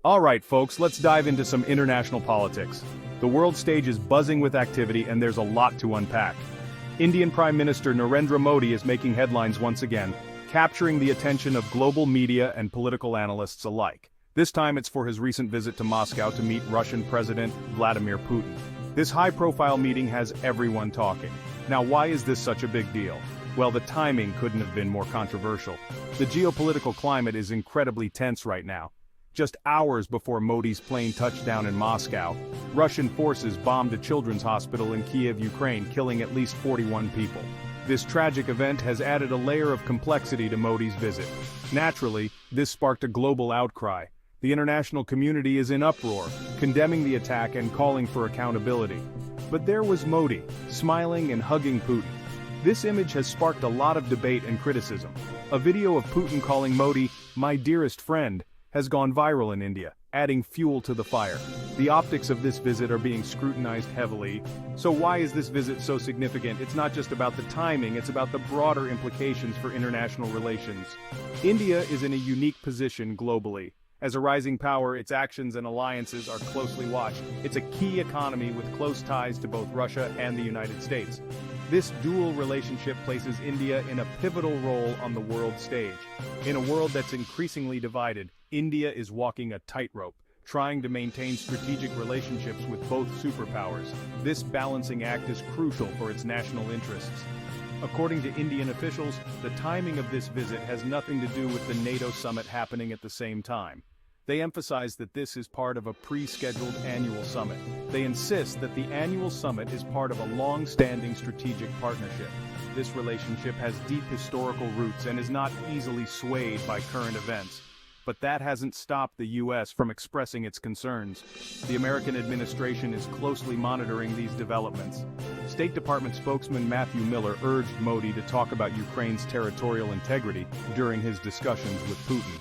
Alright folks, let's dive into some international politics. The world stage is buzzing with activity and there's a lot to unpack. Indian Prime Minister Narendra Modi is making headlines once again, capturing the attention of global media and political analysts alike. This time it's for his recent visit to Moscow to meet Russian President Vladimir Putin. This high-profile meeting has everyone talking. Now why is this such a big deal? Well, the timing couldn't have been more controversial. The geopolitical climate is incredibly tense right now. Just hours before Modi's plane touched down in Moscow, Russian forces bombed a children's hospital in Kiev, Ukraine, killing at least 41 people. This tragic event has added a layer of complexity to Modi's visit. Naturally, this sparked a global outcry. The international community is in uproar, condemning the attack and calling for accountability. But there was Modi, smiling and hugging Putin. This image has sparked a lot of debate and criticism. A video of Putin calling Modi, "my dearest friend," has gone viral in India, adding fuel to the fire. The optics of this visit are being scrutinized heavily. So why is this visit so significant? It's not just about the timing, it's about the broader implications for international relations. India is in a unique position globally. As a rising power, its actions and alliances are closely watched. It's a key economy with close ties to both Russia and the United States. This dual relationship places India in a pivotal role on the world stage. In a world that's increasingly divided, India is walking a tightrope, trying to maintain strategic relationships with both superpowers. This balancing act is crucial for its national interests. According to Indian officials, the timing of this visit has nothing to do with the NATO summit happening at the same time. They emphasize that this is part of a pre-scheduled annual summit. They insist that the annual summit is part of a long-standing strategic partnership. This relationship has deep historical roots and is not easily swayed by current events. But that hasn't stopped the U.S. from expressing its concerns. The American administration is closely monitoring these developments. State Department spokesman Matthew Miller urged Modi to talk about Ukraine's territorial integrity during his discussions with Putin.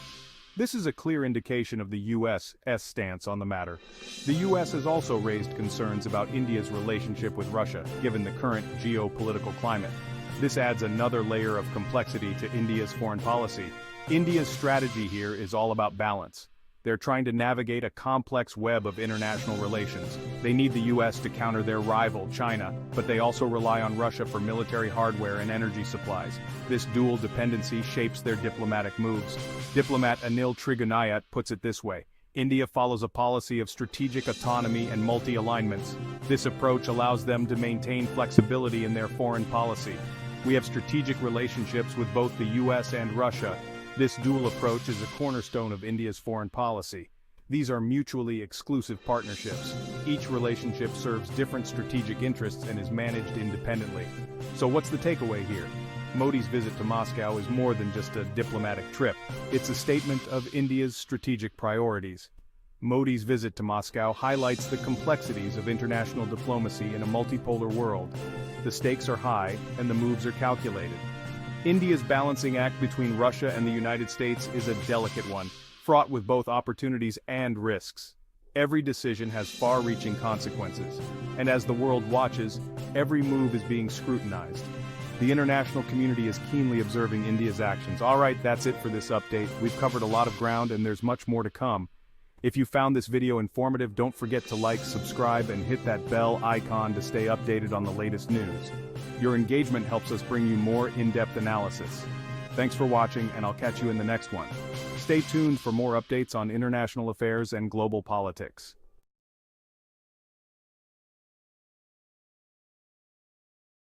This is a clear indication of the U.S.'s stance on the matter. The U.S. has also raised concerns about India's relationship with Russia, given the current geopolitical climate. This adds another layer of complexity to India's foreign policy. India's strategy here is all about balance. They're trying to navigate a complex web of international relations. They need the U.S. to counter their rival, China, but they also rely on Russia for military hardware and energy supplies. This dual dependency shapes their diplomatic moves. Diplomat Anil Trigunayat puts it this way: India follows a policy of strategic autonomy and multi-alignments. This approach allows them to maintain flexibility in their foreign policy. We have strategic relationships with both the U.S. and Russia. This dual approach is a cornerstone of India's foreign policy. These are mutually exclusive partnerships. Each relationship serves different strategic interests and is managed independently. So what's the takeaway here? Modi's visit to Moscow is more than just a diplomatic trip. It's a statement of India's strategic priorities. Modi's visit to Moscow highlights the complexities of international diplomacy in a multipolar world. The stakes are high, and the moves are calculated. India's balancing act between Russia and the United States is a delicate one, fraught with both opportunities and risks. Every decision has far-reaching consequences, and as the world watches, every move is being scrutinized. The international community is keenly observing India's actions. Alright, that's it for this update. We've covered a lot of ground and there's much more to come. If you found this video informative, don't forget to like, subscribe, and hit that bell icon to stay updated on the latest news. Your engagement helps us bring you more in-depth analysis. Thanks for watching, and I'll catch you in the next one. Stay tuned for more updates on international affairs and global politics.